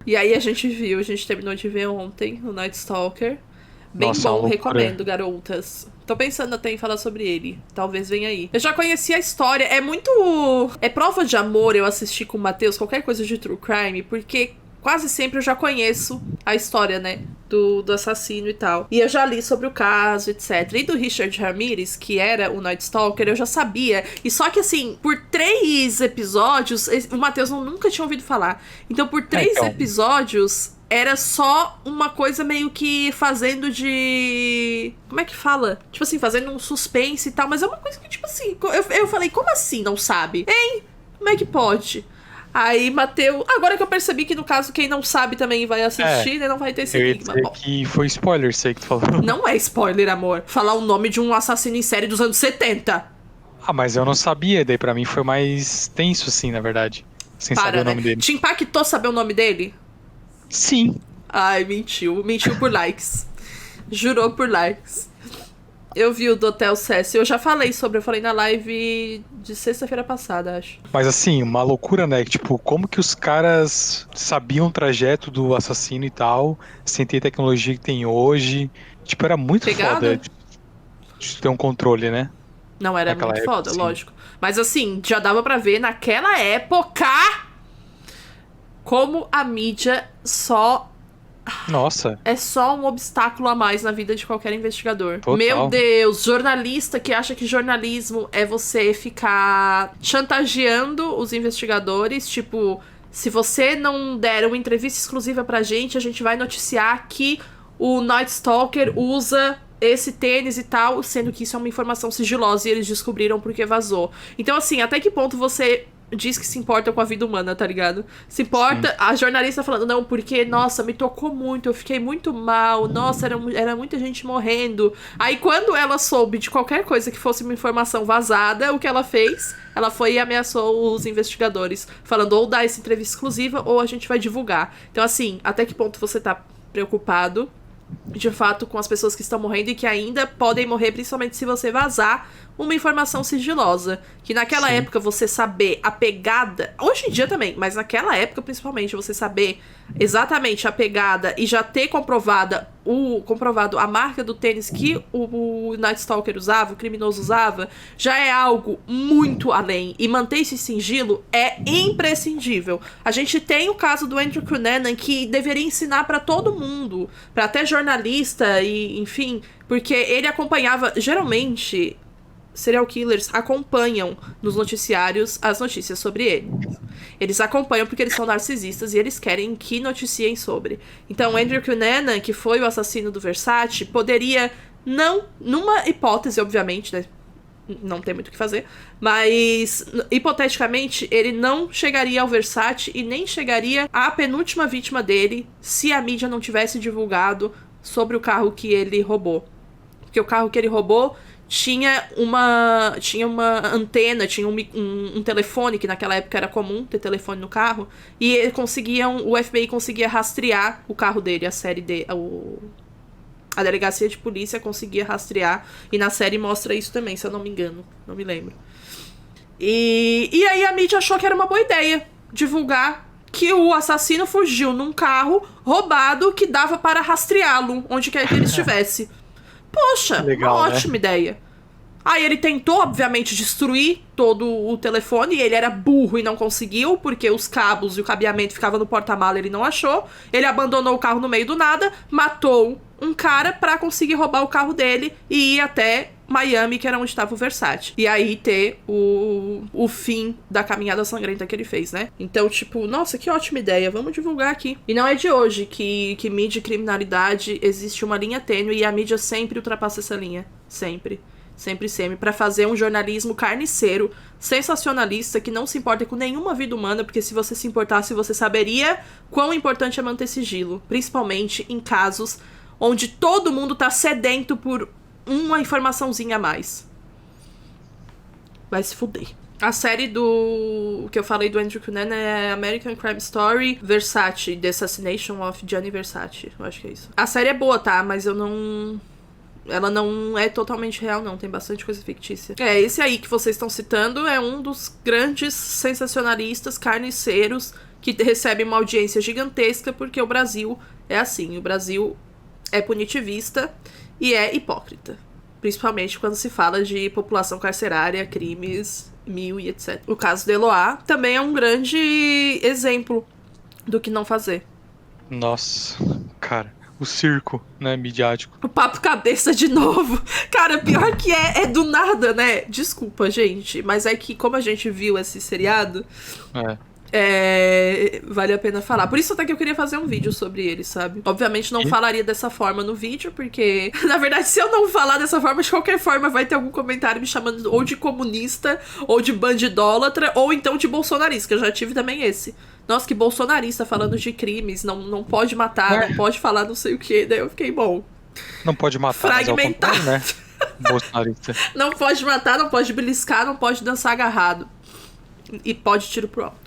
E aí a gente terminou de ver ontem o Night Stalker. Bem Nossa, uma bom, loucura. recomendo, garotas. Tô pensando até em falar sobre ele. Talvez venha aí. Eu já conheci a história. É muito. É prova de amor eu assistir com o Matheus qualquer coisa de true crime, porque quase sempre eu já conheço a história, né? Do assassino e tal. E eu já li sobre o caso, etc. E do Richard Ramirez, que era o Night Stalker, eu já sabia. E só que assim, por 3 episódios, o Matheus nunca tinha ouvido falar. Então, por É, três então, episódios, era só uma coisa meio que fazendo de. Como é que fala? Tipo assim, fazendo um suspense e tal. Mas é uma coisa que, tipo assim. Eu falei, como assim não sabe? Hein? Como é que pode? Aí, Matheus. Agora que eu percebi que, no caso, quem não sabe também vai é, assistir, né? Não vai ter esse eu ia enigma. dizer Bom, que foi spoiler isso aí que tu falou. não é spoiler, amor. Falar o nome de um assassino em série dos anos 70. Ah, mas eu não sabia, daí pra mim foi mais tenso, assim, na verdade. Sem saber Para, o né? nome dele. Te impactou saber o nome dele? Sim. Ai, mentiu. Mentiu por likes. Jurou por likes. Eu vi o do Hotel Cecil. Eu falei na live de sexta-feira passada, acho. Mas assim, uma loucura, né? Tipo, como que os caras sabiam o trajeto do assassino e tal, sem ter a tecnologia que tem hoje? Tipo, era muito foda Pegado? de ter um controle, né? Não, era Naquela muito época, foda, assim. lógico. Mas assim, já dava pra ver naquela época como a mídia só Nossa, é só um obstáculo a mais na vida de qualquer investigador. Meu total. Deus, jornalista que acha que jornalismo é você ficar chantageando os investigadores, tipo, se você não der uma entrevista exclusiva pra gente, a gente vai noticiar que o Night Stalker usa esse tênis e tal, sendo que isso é uma informação sigilosa e eles descobriram porque vazou. Então, assim, até que ponto você diz que se importa com a vida humana, tá ligado? Se Sim. importa, a jornalista falando, não, porque, nossa, me tocou muito, eu fiquei muito mal, nossa, era muita gente morrendo. Aí, quando ela soube de qualquer coisa que fosse uma informação vazada, o que ela fez? Ela foi e ameaçou os investigadores, falando, ou dá essa entrevista exclusiva, ou a gente vai divulgar. Então, assim, até que ponto você tá preocupado de fato com as pessoas que estão morrendo e que ainda podem morrer, principalmente se você vazar uma informação sigilosa. Que naquela Sim. época você saber a pegada, hoje em dia também, mas naquela época principalmente você saber exatamente a pegada e já ter comprovado a marca do tênis que o Night Stalker usava, o criminoso usava, já é algo muito além. E manter esse sigilo é imprescindível. A gente tem o caso do Andrew Cunanan que deveria ensinar pra todo mundo, pra até jornalista e enfim, porque ele acompanhava geralmente serial killers acompanham nos noticiários as notícias sobre ele. Eles acompanham porque eles são narcisistas e eles querem que noticiem sobre. Então, Andrew Cunanan, que foi o assassino do Versace, poderia não, numa hipótese, obviamente, né? Não tem muito o que fazer, mas hipoteticamente ele não chegaria ao Versace e nem chegaria à penúltima vítima dele se a mídia não tivesse divulgado sobre o carro que ele roubou. Porque o carro que ele roubou tinha uma antena, tinha um telefone, que naquela época era comum ter telefone no carro, e o FBI conseguia rastrear o carro dele, a série de, a delegacia de polícia conseguia rastrear, e na série mostra isso também, se eu não me engano, não me lembro. E aí a mídia achou que era uma boa ideia divulgar que o assassino fugiu num carro roubado que dava para rastreá-lo onde quer que ele estivesse. Que Poxa, uma legal, né? ótima ideia. Aí ele tentou, obviamente, destruir todo o telefone, e ele era burro e não conseguiu, porque os cabos e o cabeamento ficavam no porta-mala, ele não achou. Ele abandonou o carro no meio do nada, matou um cara pra conseguir roubar o carro dele e ir até Miami, que era onde estava o Versace. E aí ter o fim da caminhada sangrenta que ele fez, né? Então, tipo, nossa, que ótima ideia, vamos divulgar aqui. E não é de hoje que mídia e criminalidade existe uma linha tênue e a mídia sempre ultrapassa essa linha. Sempre. Sempre, sempre, pra fazer um jornalismo carniceiro, sensacionalista, que não se importa com nenhuma vida humana, porque se você se importasse, você saberia quão importante é manter sigilo, principalmente em casos onde todo mundo tá sedento por uma informaçãozinha a mais. Vai se fuder. A série do que eu falei do Andrew Cunanan é American Crime Story Versace, The Assassination of Gianni Versace. Eu acho que é isso. A série é boa, tá? Mas eu não... Ela não é totalmente real, não. Tem bastante coisa fictícia. É, esse aí que vocês estão citando é um dos grandes sensacionalistas carniceiros que recebe uma audiência gigantesca, porque o Brasil é assim, o Brasil é punitivista e é hipócrita. Principalmente quando se fala de população carcerária, crimes, e etc. O caso de Eloá também é um grande exemplo do que não fazer. Nossa, cara, o circo, né, midiático. O papo cabeça de novo. Cara, pior que é do nada, né? Desculpa, gente, mas é que como a gente viu esse seriado, vale a pena falar. Por isso até que eu queria fazer um vídeo sobre ele, sabe? Obviamente não falaria dessa forma no vídeo, porque, na verdade, se eu não falar dessa forma, de qualquer forma vai ter algum comentário me chamando ou de comunista, ou de bandidólatra, ou então de bolsonarista, que eu já tive também esse. Nossa, que bolsonarista falando de crimes, não pode matar, não pode falar não sei o que. Daí eu fiquei, bom... Não pode matar, fragmentar, mas né? Bolsonarista. Não pode matar, não pode beliscar, não pode dançar agarrado. E pode tiro pro alto.